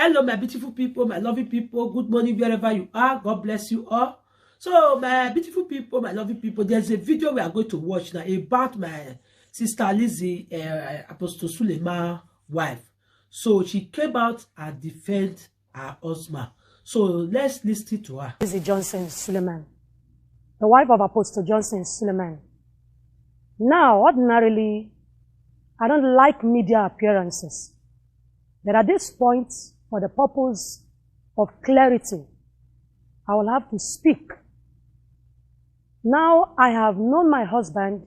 Hello, my beautiful people, my lovely people. Good morning, wherever you are. God bless you all. So, my beautiful people, my lovely people, there's a video we are going to watch now about my sister Lizzy, Apostle Suleman wife. So, she came out and defend her husband. So, let's listen to her. Lizzy Suleman, the wife of Apostle Suleman. Now, ordinarily, I don't like media appearances. But at this point, for the purpose of clarity, I will have to speak. Now, I have known my husband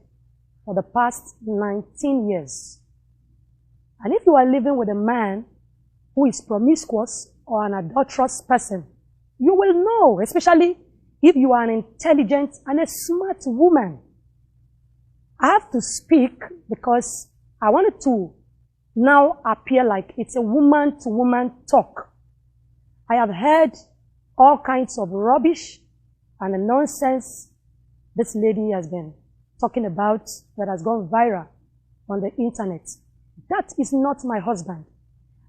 for the past 19 years. And if you are living with a man who is promiscuous or an adulterous person, you will know, especially if you are an intelligent and a smart woman. I have to speak because I wanted to now appear like it's a woman-to-woman talk. I have heard all kinds of rubbish and the nonsense this lady has been talking about that has gone viral on the internet. That is not my husband.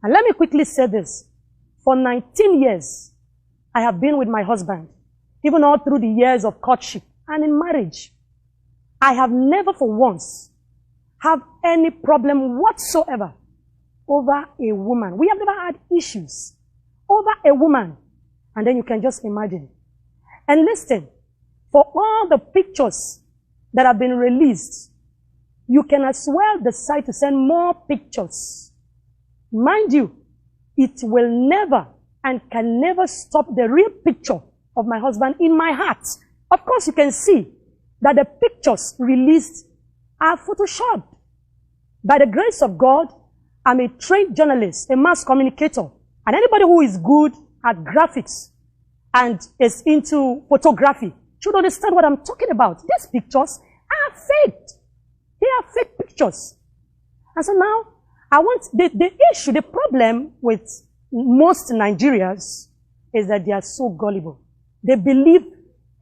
And let me quickly say this. For 19 years, I have been with my husband, even all through the years of courtship and in marriage. I have never for once have any problem whatsoever over a woman. We have never had issues over a woman. And then you can just imagine. And listen, for all the pictures that have been released, you can as well decide to send more pictures. Mind you, it will never and can never stop the real picture of my husband in my heart. Of course, you can see that the pictures released are photoshopped. By the grace of God, I'm a trained journalist, a mass communicator, and anybody who is good at graphics and is into photography should understand what I'm talking about. These pictures are fake. They are fake pictures. And so now, I want the problem with most Nigerians is that they are so gullible. They believe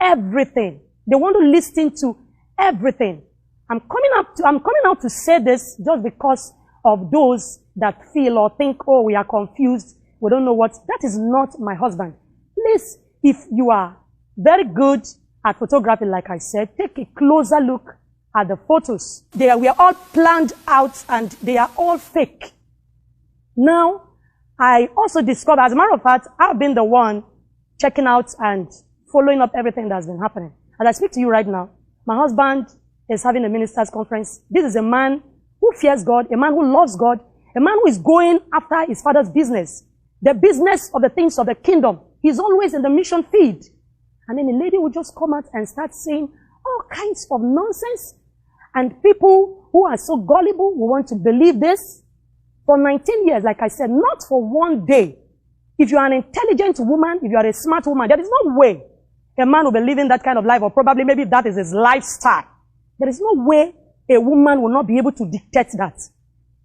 everything. They want to listen to everything. I'm coming out to say this just because of those that feel or think, oh, we are confused, we don't know what. That is not my husband. Please, if you are very good at photography, like I said, take a closer look at the photos. We are all planned out and they are all fake. Now, I also discovered, as a matter of fact, I've been the one checking out and following up everything that's been happening. As I speak to you right now, my husband is having a minister's conference. This is a man who fears God, a man who loves God, a man who is going after his father's business, the business of the things of the kingdom. He's always in the mission field. And then a lady will just come out and start saying all kinds of nonsense. And people who are so gullible will want to believe this. For 19 years, like I said, not for one day. If you are an intelligent woman, if you are a smart woman, there is no way a man will be living that kind of life, or probably maybe that is his lifestyle. There is no way a woman will not be able to dictate that.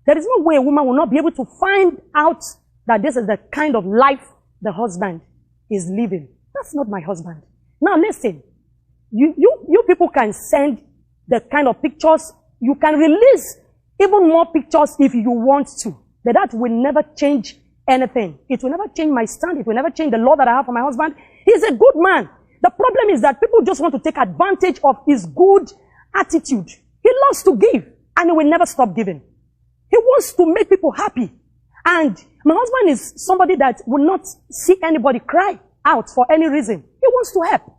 There is no way a woman will not be able to find out that this is the kind of life the husband is living. That's not my husband. Now listen, you people can send the kind of pictures. You can release even more pictures if you want to. But that will never change anything. It will never change my stand. It will never change the love that I have for my husband. He's a good man. The problem is that people just want to take advantage of his good attitude. He loves to give, and he will never stop giving. He wants to make people happy. And my husband is somebody that will not see anybody cry out for any reason. He wants to help.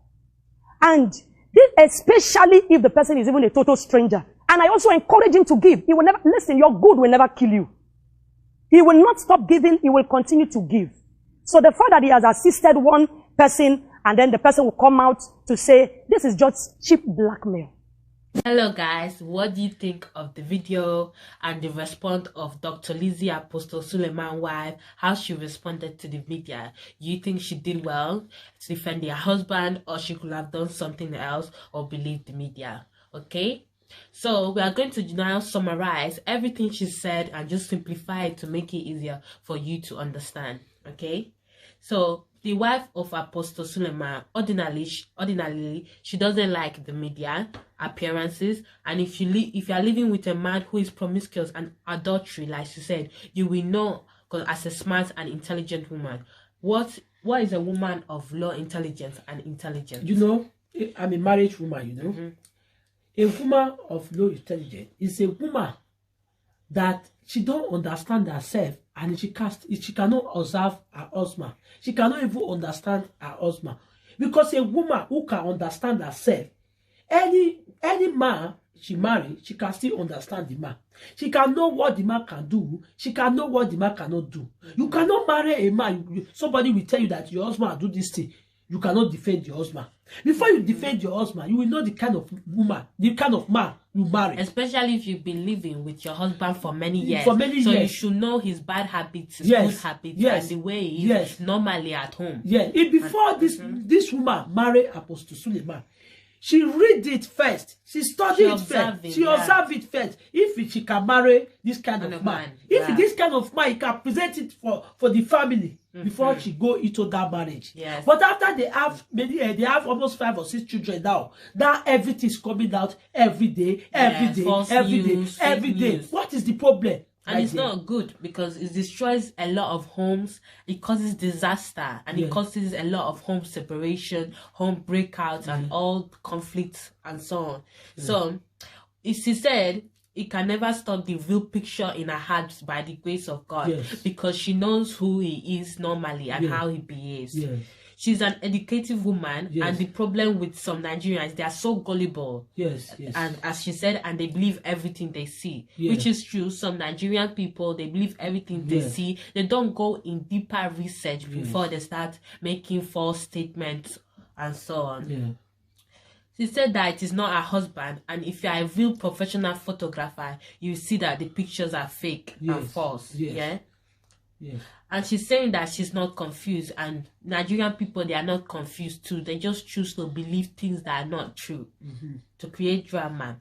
And this, especially if the person is even a total stranger. And I also encourage him to give. He will never, listen, your good will never kill you. He will not stop giving. He will continue to give. So the fact that he has assisted one person and then the person will come out to say, this is just cheap blackmail. Hello guys, what do you think of the video and the response of Dr. Lizzy Apostle Suleman wife, how she responded to the media? You think she did well to defend her husband, or she could have done something else or believe the media? Okay, so we are going to now summarize everything she said and just simplify it to make it easier for you to understand. Okay, so the wife of Apostle Suleman, ordinarily, she doesn't like the media appearances, and if you are living with a man who is promiscuous and adultery, like she said, you will know because as a smart and intelligent woman, what is a woman of low intelligence and intelligence? You know, I'm a married woman, you know. A woman of low intelligence is a woman that she don't understand herself, and she cannot observe her husband. She cannot even understand her husband. Because a woman who can understand herself, any man she marry, she can still understand the man. She can know what the man can do. She can know what the man cannot do. You cannot marry a man. Somebody will tell you that your husband will do this thing. You cannot defend your husband. Before you defend your husband, you will know the kind of woman, the kind of man you marry. Especially if you've been living with your husband for many years. For many years. So you should know his bad habits, his good habits, and the way he is normally at home. Yeah. Before this woman marry Apostle Suleman, she read it first. She studied it first. She observed it first. If she can marry this kind of man, if this kind of man, he can present it for the family before she go into that marriage. Yes. But after they have almost 5 or 6 children now. That everything is coming out every day. What is the problem? And it's not good because it destroys a lot of homes. It causes disaster, and it causes a lot of home separation, home breakouts, and all conflicts and so on. So, she said it can never stop the real picture in her heart by the grace of God, because she knows who he is normally and how he behaves. She's an educated woman, and the problem with some Nigerians, they are so gullible. And as she said, and they believe everything they see, which is true. Some Nigerian people, they believe everything they see. They don't go in deeper research before they start making false statements and so on. She said that it is not her husband, and if you are a real professional photographer, you see that the pictures are fake and false. And she's saying that she's not confused, and Nigerian people, they are not confused too. They just choose to believe things that are not true to create drama.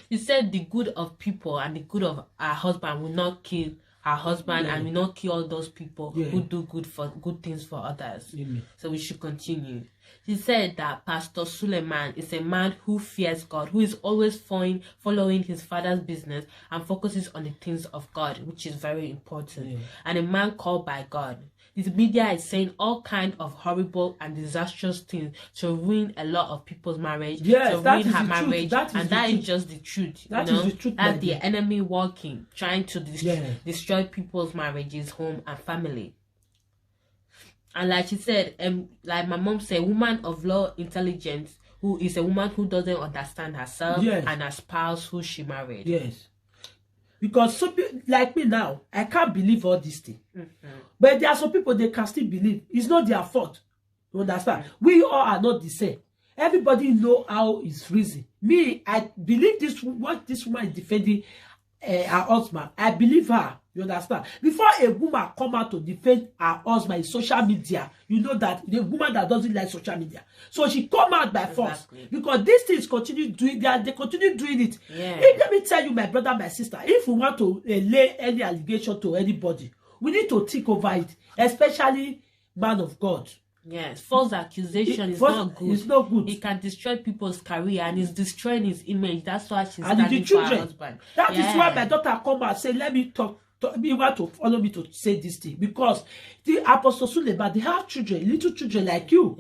She said the good of people and the good of her husband will not kill her husband and will not kill all those people who do good things for others. So we should continue. She said that Pastor Suleman is a man who fears God, who is always following his father's business and focuses on the things of God, which is very important. And a man called by God. The media is saying all kinds of horrible and disastrous things to ruin a lot of people's marriage, to ruin her marriage, and that is just the truth. That's the enemy working, trying to destroy people's marriages, home, and family. And like she said, like my mom said, a woman of low intelligence who is a woman who doesn't understand herself and her spouse who she married. Because some people, like me now, I can't believe all these things. But there are some people, they can still believe. It's not their fault. You understand? We all are not the same. Everybody know how it's reason. Me, I believe what this woman is defending her husband. I believe her. You understand? Before a woman come out to defend her husband in social media, you know that the woman that doesn't like social media. So she come out by force. Because these things continue doing, they continue doing it. Let me tell you, my brother, my sister, if we want to lay any allegation to anybody, we need to think over it, especially man of God. False accusation is not good. It's not good. It can destroy people's career and it's destroying his image. That's why she's standing for her husband. That is why my daughter come and say, let me talk. You want to follow me to say this thing, because the Apostle Suleman, they have children, little children like you.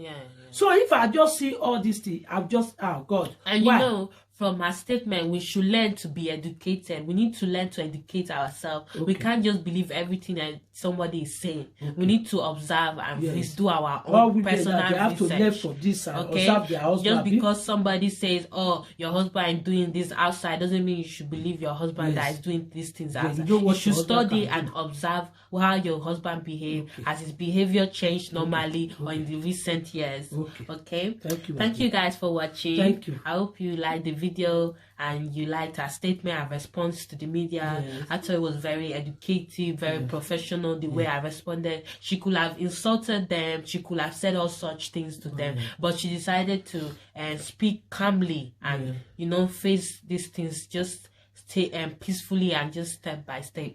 So if I just see all these things, I'm just, oh God. And why? You know, from her statement, we should learn to be educated. We need to learn to educate ourselves. We can't just believe everything that somebody is saying. We need to observe and do our own personal research. They have to learn from this and observe their husband. Just because somebody says, oh, your husband is doing this outside, doesn't mean you should believe your husband that is doing these things outside. You should study and observe how your husband behaves. Has his behavior changed normally or in the recent years? Okay. Thank you guys for watching. Thank you. I hope you liked the video and you liked her statement and response to the media. I thought it was very educative, very professional, the way I responded. She could have insulted them, she could have said all such things to them, but she decided to speak calmly and you know, face these things, just stay peacefully and just step by step.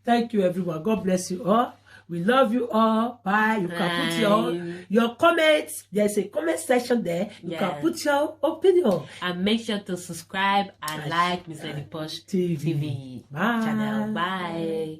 Thank you, everyone. God bless you all. We love you all. Bye. You can put your comments. There's a comment section there. You can put your opinion. And make sure to subscribe and like Miss Lady Posh TV Bye. channel. Bye.